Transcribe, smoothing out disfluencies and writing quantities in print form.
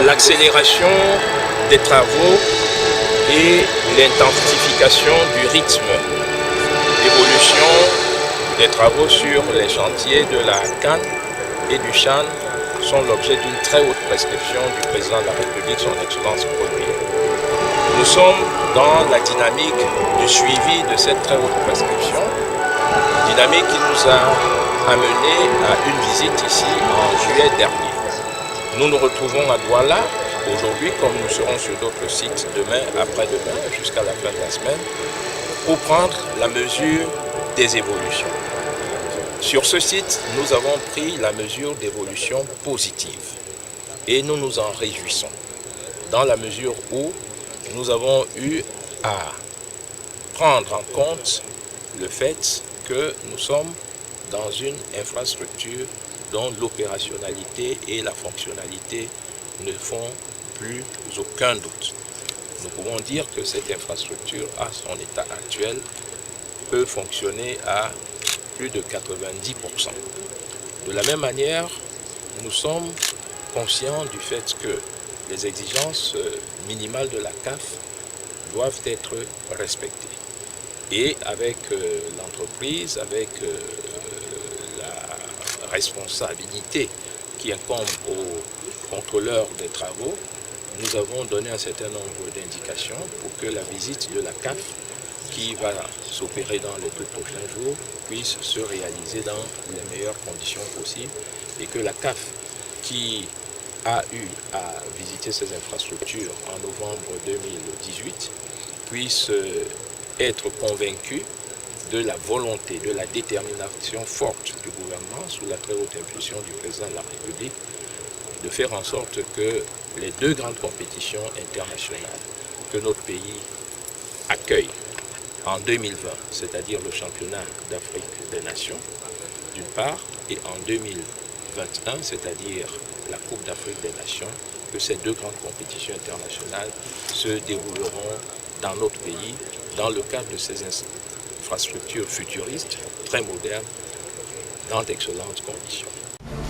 l'accélération des travaux et l'intensification du rythme d'évolution des travaux sur les chantiers de la CAN et du CHAN sont l'objet d'une très haute prescription du président de la République, son Excellence Paul Biya. Nous sommes dans la dynamique du suivi de cette très haute prescription, dynamique qui nous a amené à une visite ici en juillet dernier. Nous nous retrouvons à Douala aujourd'hui, comme nous serons sur d'autres sites demain, après-demain, jusqu'à la fin de la semaine, pour prendre la mesure des évolutions. Sur ce site, nous avons pris la mesure d'évolution positive et nous nous en réjouissons, dans la mesure où nous avons eu à prendre en compte le fait que nous sommes dans une infrastructure dont l'opérationnalité et la fonctionnalité ne font plus aucun doute. Nous pouvons dire que cette infrastructure, à son état actuel, peut fonctionner à plus de 90%. De la même manière, nous sommes conscients du fait que les exigences minimales de la CAF doivent être respectées. Et avec l'entreprise, avec la responsabilité qui incombe aux contrôleurs des travaux, nous avons donné un certain nombre d'indications pour que la visite de la CAF, qui va s'opérer dans les 2 prochains jours, puisse se réaliser dans les meilleures conditions possibles et que la CAF, qui a eu à visiter ces infrastructures en novembre 2018, puisse être convaincue de la volonté, de la détermination forte du gouvernement, sous la très haute impulsion du président de la République, de faire en sorte que les 2 grandes compétitions internationales que notre pays accueille en 2020, c'est-à-dire le championnat d'Afrique des Nations, d'une part, et en 2021, c'est-à-dire la Coupe d'Afrique des Nations, que ces 2 grandes compétitions internationales se dérouleront dans notre pays, dans le cadre de ces infrastructures futuristes, très modernes, dans d'excellentes conditions.